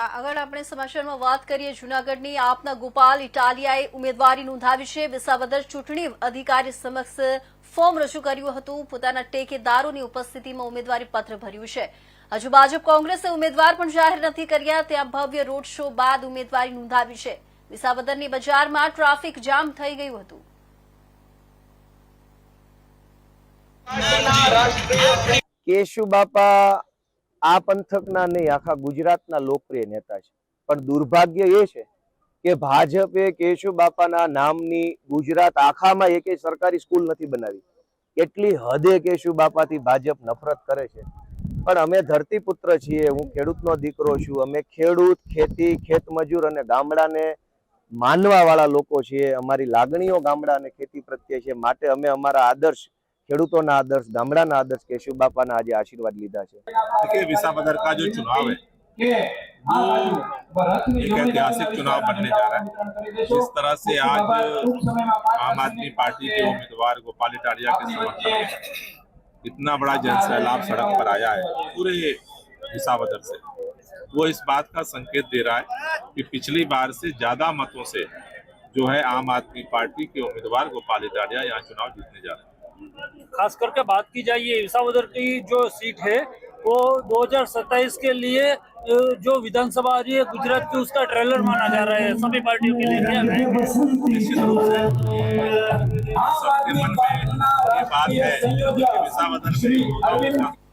આગળ આપણે સમાચારમાં વાત કરીએ જૂનાગઢની આપના ગોપાલ ઇટાલિયાએ ઉમેદવારી નોંધાવી છે। વિસાવદર ચૂંટણી અધિકારી સમક્ષ ફોર્મ રજૂ કર્યું હતું। પોતાના ટેકેદારોની ઉપસ્થિતિમાં ઉમેદવારી પત્ર ભર્યું છે। હજુ ભાજપ કોંગ્રેસે ઉમેદવાર પણ જાહેર નથી કર્યા। ત્યાં ભવ્ય રોડ શો બાદ ઉમેદવારી નોંધાવી છે। વિસાવદરની બજારમાં ટ્રાફિક જામ થઈ ગયું હતું। કેશુબાપા આ પંથકના નહીં, આખા ગુજરાતના લોકપ્રિય નેતા છે, પણ દુર્ભાગ્ય એ છે કે ભાજપે કેશુબાપાના નામની ગુજરાત આખામાં એકેય સરકારી સ્કૂલ નથી બનાવી। કેટલી હદે કેશુબાપાથી ભાજપ નફરત કરે છે। પણ અમે ધરતીપુત્ર છીએ, હું ખેડૂતનો દીકરો છું। અમે ખેડૂત, ખેતી, ખેતમજૂર અને ગામડાને માનવાવાળા લોકો છીએ। અમારી લાગણીઓ ગામડા અને ખેતી પ્રત્યે છે, માટે અમે અમારા આદર્શ ખેડૂતોના आदर्श, गामडाना आदर्श केशुबापाना आज आशीर्वाद लीधा है। देखिए, विसावदर का जो चुनाव है वो एक ऐतिहासिक चुनाव बनने जा रहा है। जिस तरह से आज आम आदमी पार्टी के उम्मीदवार गोपाल इटालिया के समर्थन में इतना बड़ा जनसैलाब सड़क पर आया है पूरे विसावदर से, वो इस बात का संकेत दे रहा है कि पिछली बार से ज्यादा मतों से जो है आम आदमी पार्टी के उम्मीदवार गोपाल इटालिया यहाँ चुनाव जीतने जा रहे हैं। खास करके बात की जाए ये विसावदर की जो सीट है वो 2027 के लिए जो विधानसभा आ रही है गुजरात की, उसका ट्रेलर माना जा रहा है सभी पार्टियों के लिए। निश्चित रूप से सबके मन में ये बात है कि विसावदर में